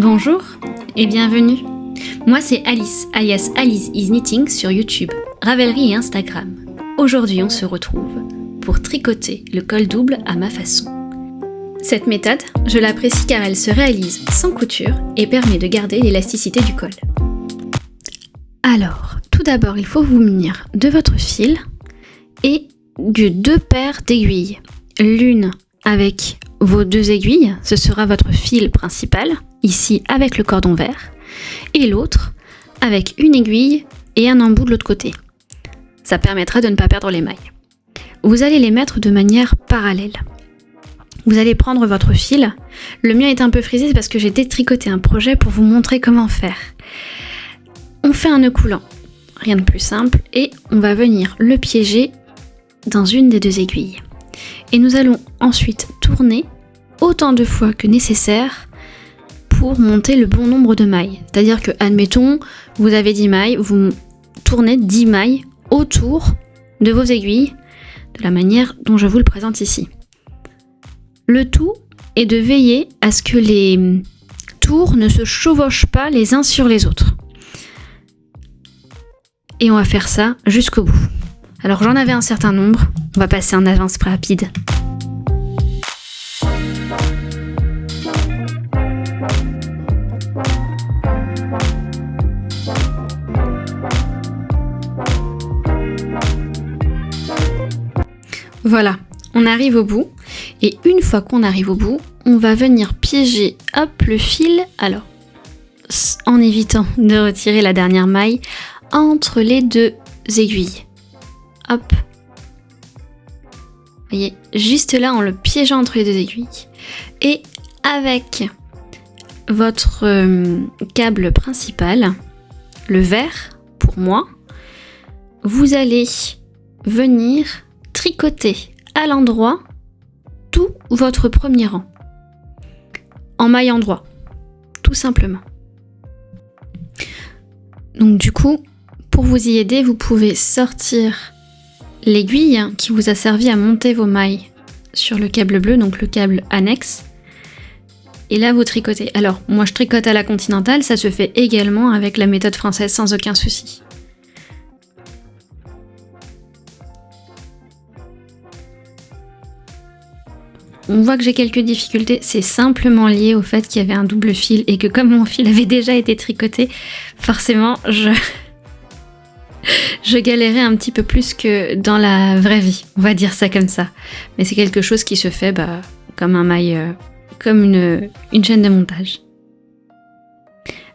Bonjour et bienvenue. Moi c'est Alice, alias Alice is Knitting sur YouTube, Ravelry et Instagram. Aujourd'hui on se retrouve pour tricoter le col double à ma façon. Cette méthode, je l'apprécie car elle se réalise sans couture et permet de garder l'élasticité du col. Alors, tout d'abord il faut vous munir de votre fil et de 2 paires d'aiguilles. L'une avec vos 2 aiguilles, ce sera votre fil principal, ici avec le cordon vert, et l'autre avec une aiguille et un embout de l'autre côté. Ça permettra de ne pas perdre les mailles. Vous allez les mettre de manière parallèle. Vous allez prendre votre fil. Le mien est un peu frisé parce que j'ai détricoté un projet pour vous montrer comment faire. On fait un nœud coulant, rien de plus simple, et on va venir le piéger dans une des 2 aiguilles. Et nous allons ensuite tourner autant de fois que nécessaire pour monter le bon nombre de mailles. C'est-à-dire que, admettons, vous avez 10 mailles, vous tournez 10 mailles autour de vos aiguilles, de la manière dont je vous le présente ici. Le tout est de veiller à ce que les tours ne se chevauchent pas les uns sur les autres. Et on va faire ça jusqu'au bout. Alors j'en avais un certain nombre, on va passer en avance rapide. Voilà, on arrive au bout. Et une fois qu'on arrive au bout, on va venir piéger le fil, alors en évitant de retirer la dernière maille, entre les 2 aiguilles. Hop. Vous voyez, juste là, en le piégeant entre les 2 aiguilles. Et avec votre câble principal, le vert, pour moi, vous allez venir tricoter à l'endroit tout votre premier rang. En maille endroit, tout simplement. Donc du coup, pour vous y aider, vous pouvez sortir l'aiguille qui vous a servi à monter vos mailles sur le câble bleu, donc le câble annexe. Et là, vous tricotez. Alors, moi je tricote à la continentale, ça se fait également avec la méthode française sans aucun souci. On voit que j'ai quelques difficultés, c'est simplement lié au fait qu'il y avait un double fil et que comme mon fil avait déjà été tricoté, forcément je galérais un petit peu plus que dans la vraie vie, on va dire ça comme ça. Mais c'est quelque chose qui se fait comme un maille, comme une chaîne de montage.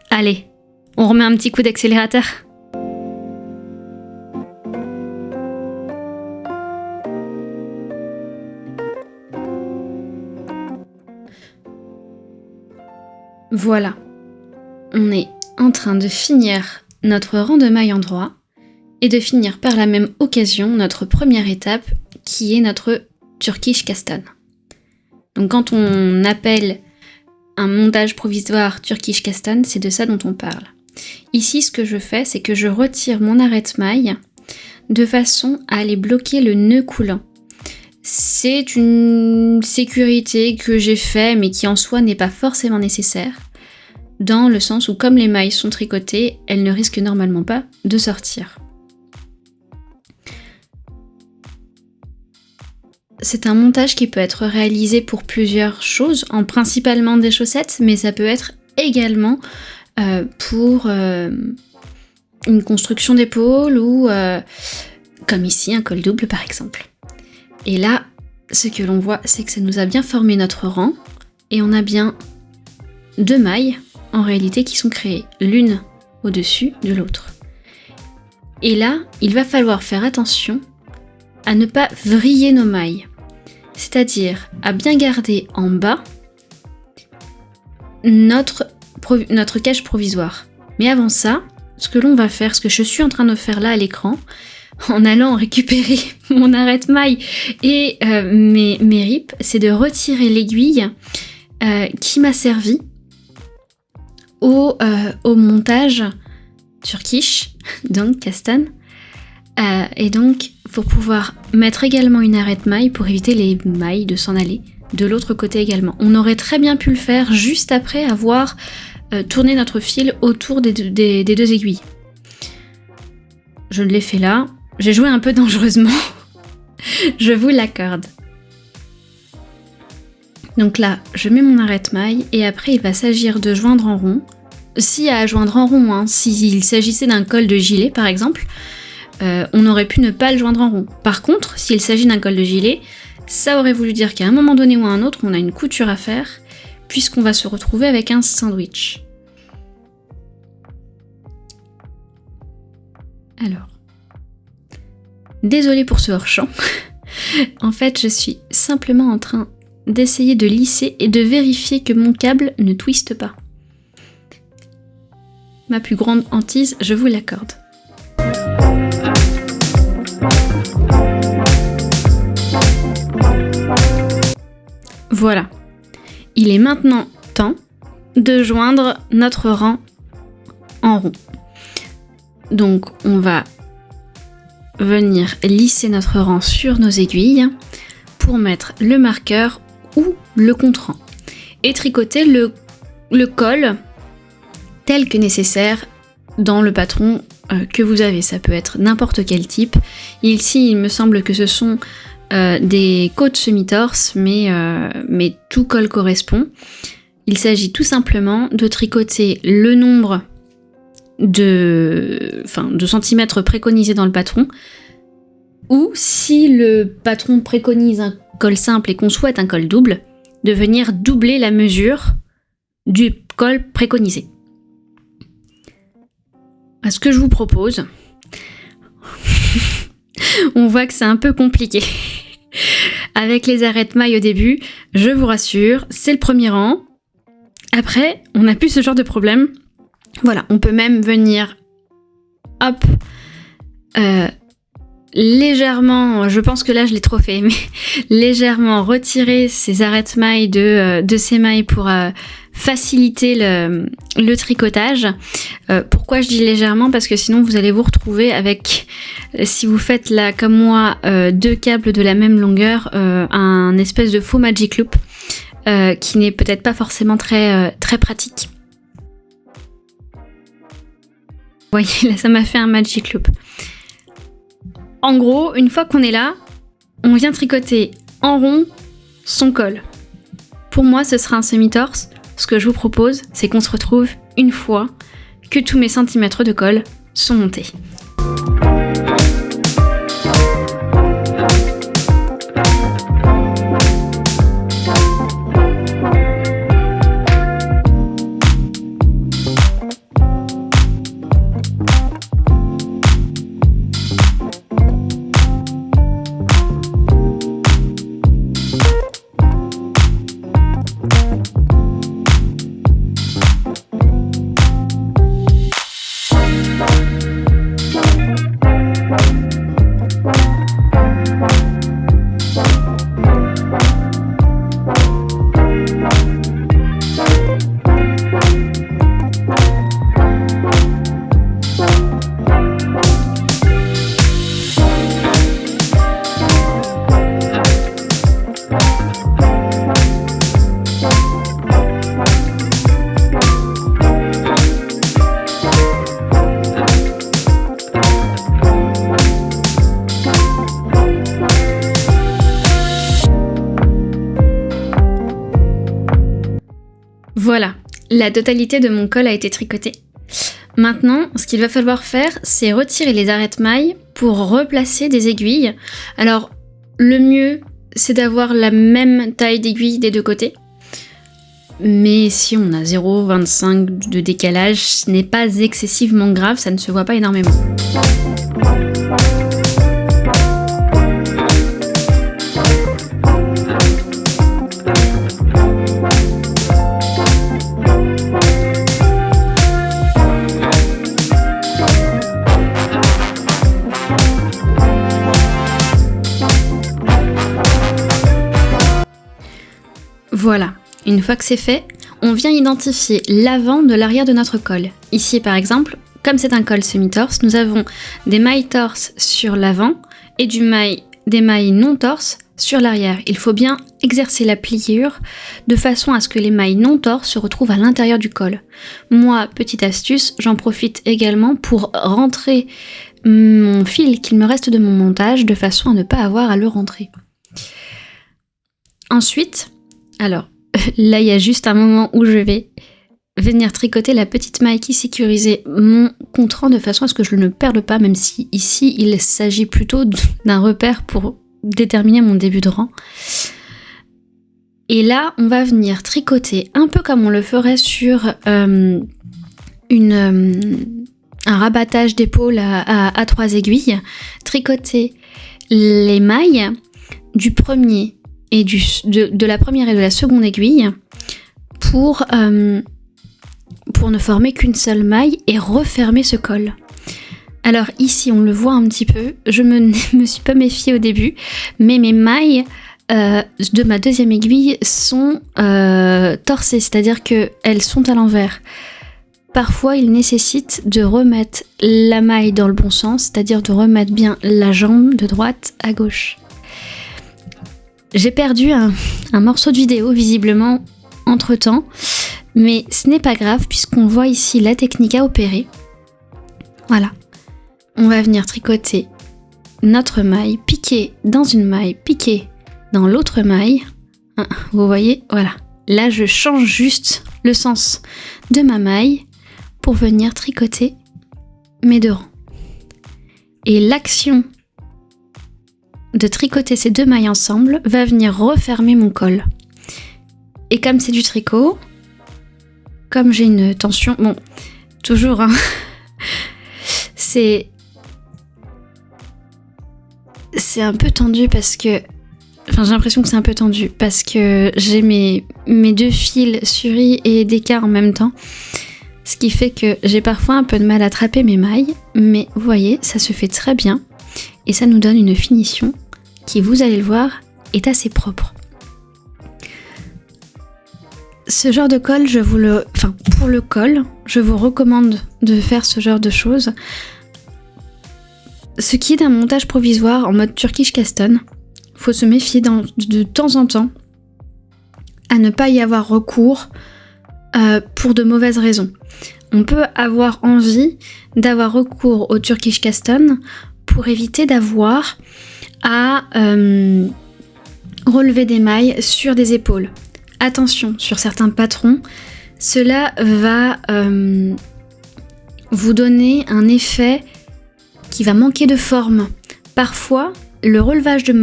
Allez, on remet un petit coup d'accélérateur. Voilà, on est en train de finir notre rang de mailles endroit et de finir par la même occasion notre première étape qui est notre Turkish Castan. Donc quand on appelle un montage provisoire Turkish Castan, c'est de ça dont on parle. Ici, ce que je fais, c'est que je retire mon arrête-maille de façon à aller bloquer le nœud coulant. C'est une sécurité que j'ai fait, mais qui en soi n'est pas forcément nécessaire, dans le sens où comme les mailles sont tricotées, elles ne risquent normalement pas de sortir. C'est un montage qui peut être réalisé pour plusieurs choses, principalement des chaussettes, mais ça peut être également pour une construction d'épaule ou comme ici un col double par exemple. Et là, ce que l'on voit, c'est que ça nous a bien formé notre rang et on a bien 2 mailles en réalité qui sont créées, l'une au-dessus de l'autre. Et là, il va falloir faire attention à ne pas vriller nos mailles, c'est-à-dire à bien garder en bas notre cache provisoire. Mais avant ça, ce que l'on va faire, ce que je suis en train de faire là à l'écran, en allant récupérer mon arrête-maille et mes rips, c'est de retirer l'aiguille qui m'a servi au montage Turkish, donc Castan. Et donc, pour pouvoir mettre également une arrête-maille pour éviter les mailles de s'en aller de l'autre côté également. On aurait très bien pu le faire juste après avoir tourner notre fil autour des deux aiguilles. Je l'ai fait là. J'ai joué un peu dangereusement. Je vous l'accorde. Donc là, je mets mon arrête-maille et après il va s'agir de joindre en rond. S'il y a à joindre en rond, hein, s'il s'agissait d'un col de gilet par exemple, on aurait pu ne pas le joindre en rond. Par contre, s'il s'agit d'un col de gilet, ça aurait voulu dire qu'à un moment donné ou à un autre, on a une couture à faire, puisqu'on va se retrouver avec un sandwich. Alors, désolée pour ce hors-champ. En fait, je suis simplement en train d'essayer de lisser et de vérifier que mon câble ne twiste pas. Ma plus grande hantise, je vous l'accorde. Voilà. Il est maintenant temps de joindre notre rang en rond. Donc on va venir lisser notre rang sur nos aiguilles pour mettre le marqueur ou le contre-rang et tricoter le col tel que nécessaire dans le patron que vous avez. Ça peut être n'importe quel type. Ici, il me semble que ce sont des côtes semi-torse, mais tout col correspond. Il s'agit tout simplement de tricoter le nombre de centimètres préconisés dans le patron, ou si le patron préconise un col simple et qu'on souhaite un col double, de venir doubler la mesure du col préconisé. Ce que je vous propose, on voit que c'est un peu compliqué. Avec les arrête-mailles au début, je vous rassure, c'est le premier rang. Après, on n'a plus ce genre de problème. Voilà, on peut même venir, hop, légèrement, je pense que là je l'ai trop fait, mais légèrement retirer ces arrête-mailles de ces mailles pour faciliter le tricotage. Pourquoi je dis légèrement? Parce que sinon vous allez vous retrouver avec, si vous faites là comme moi, deux câbles de la même longueur, un espèce de faux magic loop qui n'est peut-être pas forcément très pratique. Vous voyez, là ça m'a fait un magic loop. En gros, une fois qu'on est là, on vient tricoter en rond son col. Pour moi, ce sera un semi-torse. Ce que je vous propose, c'est qu'on se retrouve une fois que tous mes centimètres de col sont montés. Voilà, la totalité de mon col a été tricotée. Maintenant, ce qu'il va falloir faire, c'est retirer les arrête-mailles pour replacer des aiguilles. Alors, le mieux, c'est d'avoir la même taille d'aiguille des deux côtés. Mais si on a 0,25 de décalage, ce n'est pas excessivement grave, ça ne se voit pas énormément. Voilà, une fois que c'est fait, on vient identifier l'avant de l'arrière de notre col. Ici par exemple, comme c'est un col semi-torse, nous avons des mailles torse sur l'avant et des mailles non torse sur l'arrière. Il faut bien exercer la pliure de façon à ce que les mailles non torses se retrouvent à l'intérieur du col. Moi, petite astuce, j'en profite également pour rentrer mon fil qu'il me reste de mon montage de façon à ne pas avoir à le rentrer. Ensuite, alors là il y a juste un moment où je vais venir tricoter la petite maille qui sécurisait mon contrant de façon à ce que je ne le perde pas, même si ici il s'agit plutôt d'un repère pour déterminer mon début de rang. Et là on va venir tricoter un peu comme on le ferait sur un rabattage d'épaule à 3 aiguilles, tricoter les mailles du premier et de la première et de la seconde aiguille pour ne former qu'une seule maille et refermer ce col. Alors ici on le voit un petit peu, je me suis pas méfiée au début, mais mes mailles de ma deuxième aiguille sont torsées, c'est-à-dire qu'elles sont à l'envers. Parfois il nécessite de remettre la maille dans le bon sens, c'est-à-dire de remettre bien la jambe de droite à gauche. J'ai perdu un morceau de vidéo visiblement entre temps, mais ce n'est pas grave puisqu'on voit ici la technique à opérer. Voilà, on va venir tricoter notre maille, piquer dans une maille, piquer dans l'autre maille. Vous voyez, voilà. Là je change juste le sens de ma maille pour venir tricoter mes 2 rangs. Et l'action de tricoter ces 2 mailles ensemble va venir refermer mon col. Et comme c'est du tricot, comme j'ai une tension, bon, toujours, hein, c'est un peu tendu parce que, enfin j'ai l'impression que c'est un peu tendu parce que j'ai mes 2 fils suris et d'écart en même temps, ce qui fait que j'ai parfois un peu de mal à attraper mes mailles, mais vous voyez, ça se fait très bien et ça nous donne une finition qui, vous allez le voir, est assez propre. Ce genre de col, pour le col, je vous recommande de faire ce genre de choses. Ce qui est d'un montage provisoire en mode Turkish Caston, faut se méfier de temps en temps à ne pas y avoir recours pour de mauvaises raisons. On peut avoir envie d'avoir recours au Turkish Caston pour éviter d'avoir à relever des mailles sur des épaules. Attention, sur certains patrons, cela va vous donner un effet qui va manquer de forme. Parfois, le relevage de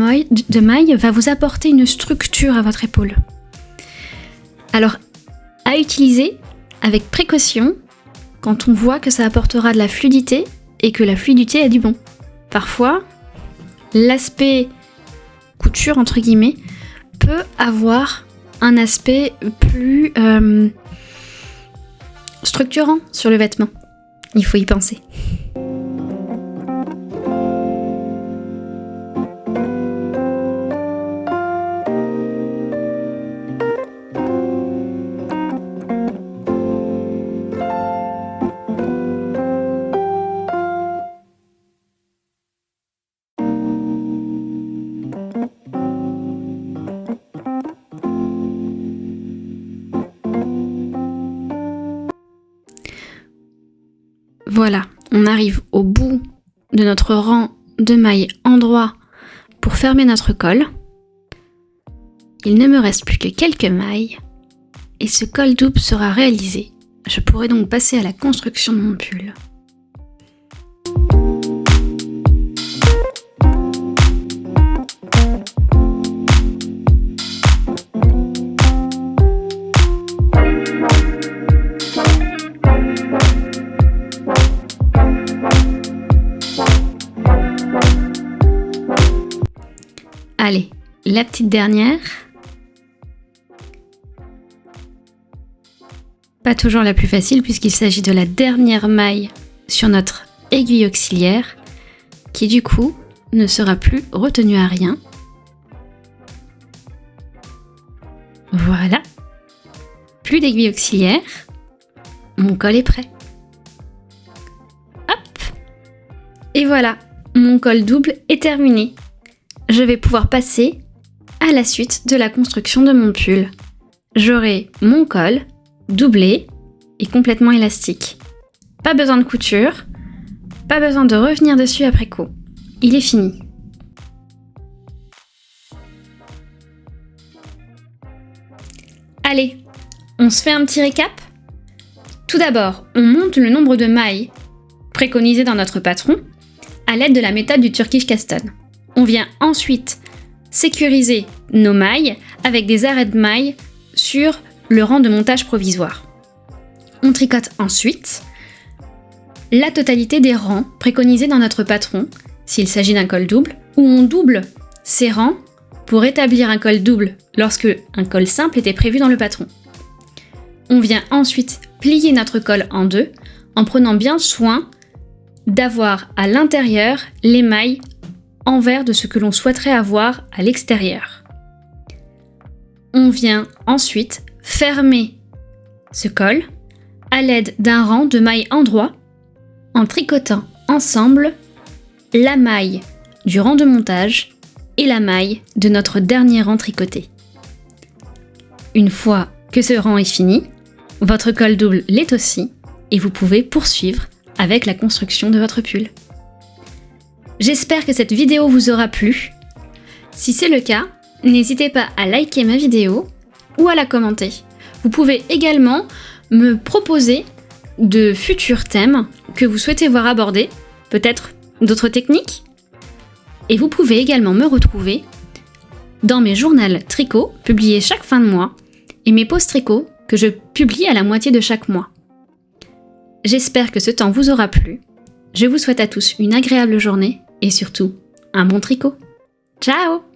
mailles va vous apporter une structure à votre épaule. Alors, à utiliser avec précaution quand on voit que ça apportera de la fluidité et que la fluidité a du bon. Parfois, l'aspect couture, entre guillemets, peut avoir un aspect plus structurant sur le vêtement. Il faut y penser. Voilà, on arrive au bout de notre rang de mailles endroit pour fermer notre col. Il ne me reste plus que quelques mailles et ce col double sera réalisé. Je pourrai donc passer à la construction de mon pull. Allez, la petite dernière. Pas toujours la plus facile puisqu'il s'agit de la dernière maille sur notre aiguille auxiliaire qui du coup ne sera plus retenue à rien. Voilà. Plus d'aiguille auxiliaire. Mon col est prêt. Hop. Et voilà, mon col double est terminé. Je vais pouvoir passer à la suite de la construction de mon pull. J'aurai mon col doublé et complètement élastique. Pas besoin de couture, pas besoin de revenir dessus après coup. Il est fini. Allez, on se fait un petit récap ? Tout d'abord, on monte le nombre de mailles préconisé dans notre patron à l'aide de la méthode du Turkish Caston. On vient ensuite sécuriser nos mailles avec des arrêts de mailles sur le rang de montage provisoire. On tricote ensuite la totalité des rangs préconisés dans notre patron s'il s'agit d'un col double, où on double ces rangs pour établir un col double lorsque un col simple était prévu dans le patron. On vient ensuite plier notre col en deux en prenant bien soin d'avoir à l'intérieur les mailles envers de ce que l'on souhaiterait avoir à l'extérieur. On vient ensuite fermer ce col à l'aide d'un rang de mailles endroit en tricotant ensemble la maille du rang de montage et la maille de notre dernier rang tricoté. Une fois que ce rang est fini, votre col double l'est aussi et vous pouvez poursuivre avec la construction de votre pull. J'espère que cette vidéo vous aura plu. Si c'est le cas, n'hésitez pas à liker ma vidéo ou à la commenter. Vous pouvez également me proposer de futurs thèmes que vous souhaitez voir abordés, peut-être d'autres techniques. Et vous pouvez également me retrouver dans mes journaux tricot publiés chaque fin de mois et mes posts tricot que je publie à la moitié de chaque mois. J'espère que ce temps vous aura plu. Je vous souhaite à tous une agréable journée et surtout un bon tricot. Ciao!